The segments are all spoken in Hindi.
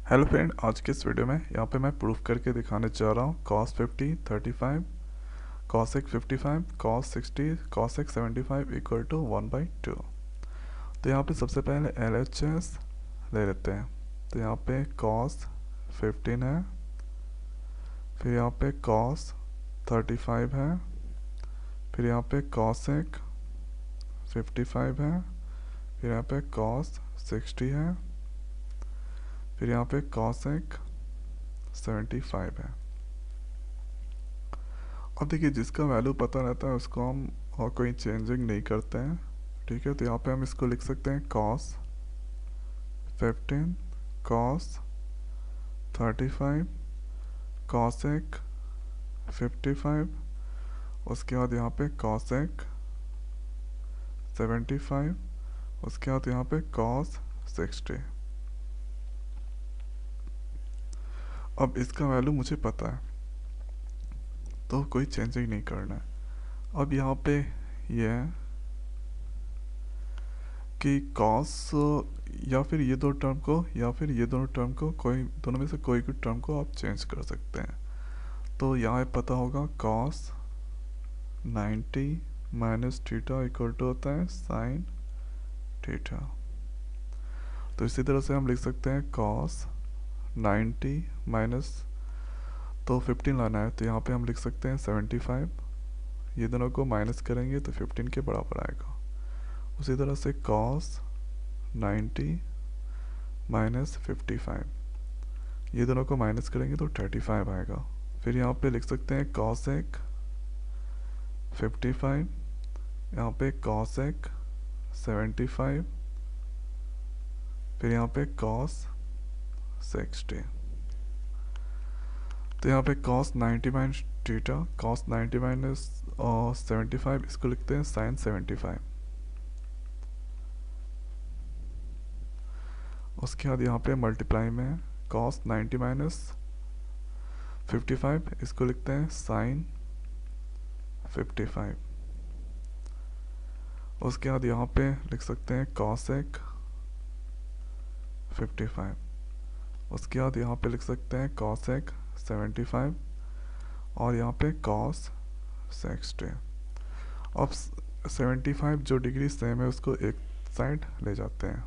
हेलो फ्रेंड, आज के इस वीडियो में यहाँ पे मैं प्रूफ करके दिखाने जा रहा हूँ cos 50 35 cosec 55 cos 60 cosec 75 equal to 1/2। तो यहाँ पे सबसे पहले LHS ले लेते हैं। तो यहाँ पे cos 15 है, फिर यहाँ पे cos 35 है, फिर यहाँ पे cosec 55 है, फिर यहाँ पे cos 60 है, फिर यहाँ पे cosec 75 है। अब देखिए, जिसका वैल्यू पता रहता है उसको हम और कोई चेंजिंग नहीं करते हैं। ठीक है, तो यहाँ पे हम इसको लिख सकते हैं cos 15 cos 35 cosec 55, उसके बाद यहाँ पे cosec 75, उसके बाद यहाँ पे cos 60। अब इसका वैल्यू मुझे पता है तो कोई चेंजिंग नहीं करना है। अब यहाँ पे ये है कि cos या फिर ये दो टर्म को या फिर ये दोनों टर्म को, कोई दोनों में से कोई भी टर्म को आप चेंज कर सकते हैं। तो यहाँ पता होगा cos 90 minus theta equal to होता है sin थीटा। तो इसी तरह से हम लिख सकते हैं cos 90 माइनस, तो 15 लाना है तो यहाँ पे हम लिख सकते हैं 75, ये दोनों को माइनस करेंगे तो 15 के बराबर आएगा। उसी तरह से cos 90 माइनस 55, ये दोनों को माइनस करेंगे तो 35 आएगा। फिर यहाँ पे लिख सकते हैं cosec 55, यहाँ पे cosec 75, फिर यहाँ पे cos 60। तो यहाँ पे cos 90 minus theta, cos 90 minus 75, इसको लिखते हैं sin 75। उसके बाद यहाँ पे मल्टीप्लाई में cos 90 माइनस 55, इसको लिखते हैं sin 55। उसके बाद यहाँ पे लिख सकते हैं cosec 55, उसके बाद यहाँ पे लिख सकते हैं cosec 75 और यहाँ पे cos 60। अब 75 जो डिग्री सेम है उसको एक साइड ले जाते हैं,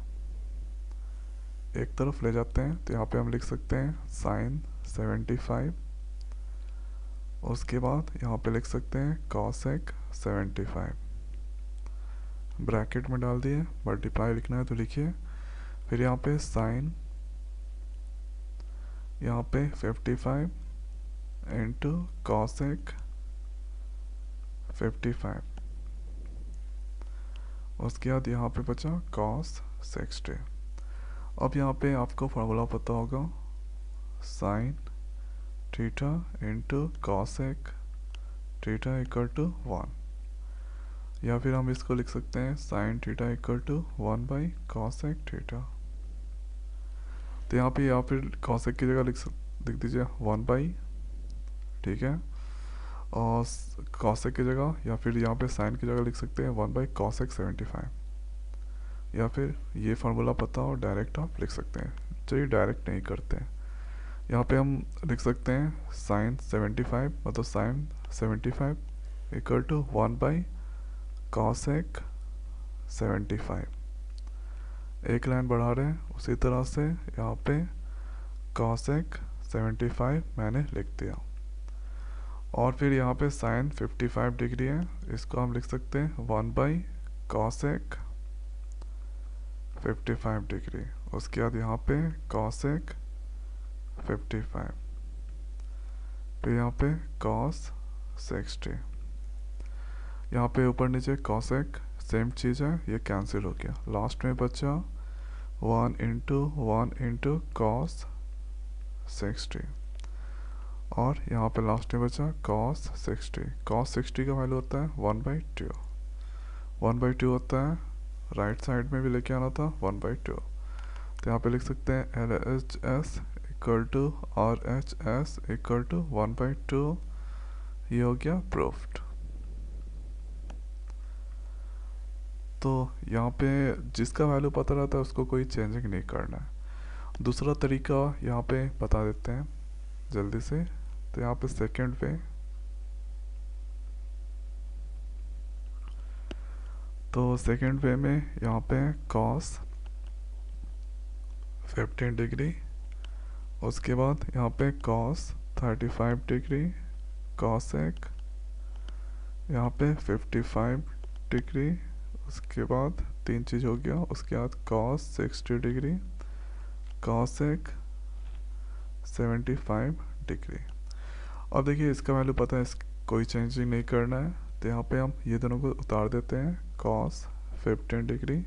एक तरफ ले जाते हैं। तो यहाँ पे हम लिख सकते हैं sin 75, उसके बाद यहाँ पे लिख सकते हैं cosec 75, ब्रैकेट में डाल दिए, मल्टीप्लाई लिखना है तो लिखिए। फिर यहाँ पे sin, यहाँ पे 55 इंटू cosec 55, उसके बाद यहाँ पे बचा cos 60। अब यहाँ पे आपको फार्मूला पता होगा sin theta into cosec theta equal to 1, या फिर हम इसको लिख सकते हैं sin theta equal to 1/cosec theta. तो यहाँ पे या फिर cosec की जगह लिख दीजिए 1/, ठीक है, और cosec की जगह या फिर यहाँ पे sin की जगह लिख सकते हैं 1/cosec 75, या फिर ये फार्मूला पता हो डायरेक्ट आप लिख सकते हैं। चलिए डायरेक्ट नहीं करते हैं, यहाँ पे हम लिख सकते हैं sin 75 मतलब sin 75 इक्वल टू 1/cosec 75। एक लाइन बढ़ा रहे हैं, उसी तरह से यहाँ पे cosec 75 मैंने लिख दिया। और फिर यहाँ पे sin 55 डिग्री है, इसको हम लिख सकते हैं 1/cosec 55 डिग्री। उसके बाद यहाँ पे cosec 55, फिर यहाँ पे cos 60, यहाँ पे ऊपर नीचे cosec सेम चीज़ है, ये कैंसिल हो गया। लास्ट में बचा 1 इंटू cos 60, और यहाँ पे लास्ट में बचा cos 60। cos 60 का वैल्यू होता है 1/2, 1/2 होता है, राइट साइड में भी लेके आना था 1/2। तो यहाँ पे लिख सकते हैं LHS equal to RHS equal to 1/2, ये हो गया प्रूफ्ड। तो यहाँ पे जिसका वैल्यू पता रहता है उसको कोई चेंजिंग नहीं करना है। दूसरा तरीका यहाँ पे बता देते हैं जल्दी से। तो यहाँ पे सेकंड वे, तो सेकंड वे में यहाँ पे कॉस 15 डिग्री, उसके बाद यहाँ पे कॉस 35 डिग्री, कॉसेक यहाँ पे 55 डिग्री, उसके बाद तीन चीज़ हो गया, उसके बाद कॉस 60 डिग्री, कॉसेक 75 डिग्री। अब देखिए इसका वैल्यू पता है, कोई चेंजिंग नहीं करना है, तो यहाँ पे हम ये दोनों को उतार देते हैं। कॉस 15 डिग्री,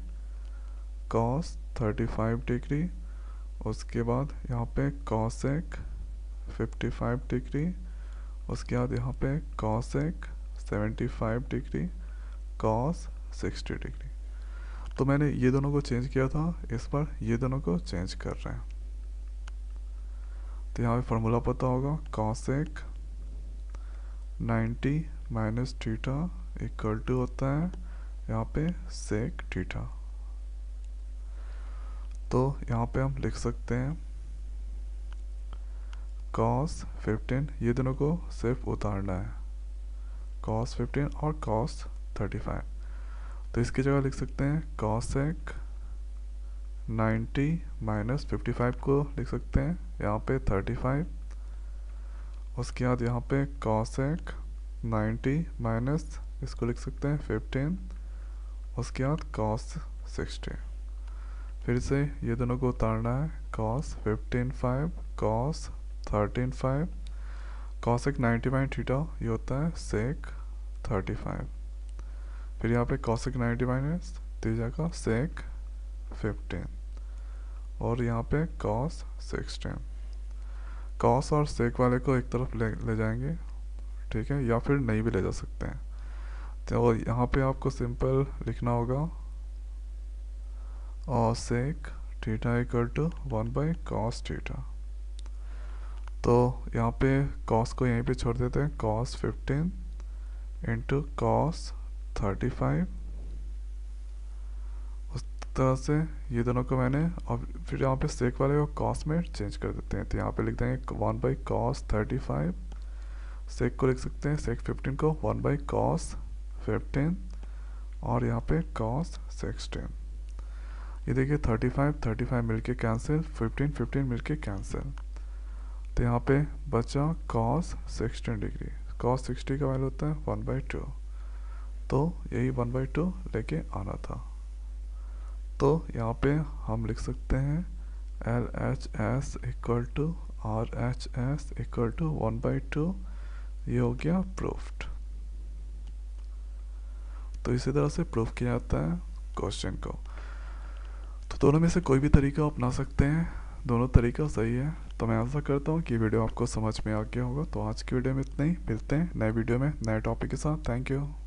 कॉस 35 डिग्री, उसके बाद यहाँ पे कॉसेक 55 डिग्री, उसके बाद यहाँ पे कॉसेक 75 डिग्री, कॉस 60 डिग्री। तो मैंने ये दोनों को चेंज किया था, इस बार ये दोनों को चेंज कर रहे हैं। तो यहाँ पे फॉर्मूला पता होगा, cosec 90 minus theta equal to होता है यहाँ पे सेक थीटा। तो यहाँ पे हम लिख सकते हैं कॉस 15, ये दोनों को सिर्फ उतारना है, कॉस 15 और कॉस 35। तो इसकी जगह लिख सकते हैं कॉसेक 90 माइनस 55 को लिख सकते हैं यहाँ पे 35, उसके बाद यहाँ पे कॉसेक 90 माइनस इसको लिख सकते हैं 15, उसके बाद कॉस 60। फिर से ये दोनों को उतारना है, cos 15 cos 13 cosec 90 by theta ये होता है सेक 35। फिर यहाँ पे कॉसेक 90 माइनस तीजा का सेक 15 और यहाँ पे कॉस 16। कॉस और सेक वाले को एक तरफ ले जाएंगे, ठीक है, या फिर नहीं भी ले जा सकते हैं। तो यहाँ पे आपको सिंपल लिखना होगा और sec theta equal to 1 by cos theta. तो यहाँ पे कॉस को यहीं पे छोड़ देते हैं, कॉस 15 इंटू कॉस 35। उस तरह से ये दोनों को मैंने, और फिर यहाँ पे सेक वाले को कॉस में चेंज कर देते हैं। तो यहाँ पे लिख देंगे 1 बाई कॉस 35, सेक को लिख सकते हैं सेक 15 को 1 बाई कॉस 15 और यहाँ पे कॉस 16। ये देखिए 35 मिलके कैंसिल, 15 मिलके कैंसिल। तो यहाँ पे बचा कॉस 16 डिग्री, कॉस 60 का वैल्यू होता है 1/2, तो यही 1/2 लेके आना था। तो यहाँ पे हम लिख सकते हैं LHS equal to RHS equal to 1/2, ये हो गया प्रूफ्ड। तो इसी तरह से प्रूफ किया जाता है क्वेश्चन को। तो दोनों में से कोई भी तरीका अपना सकते हैं, दोनों तरीका सही है। तो मैं आशा करता हूँ कि वीडियो आपको समझ में आ गया होगा। तो आज की वीडियो में इतना ही, मिलते हैं नए वीडियो में नए टॉपिक के साथ। Thank you.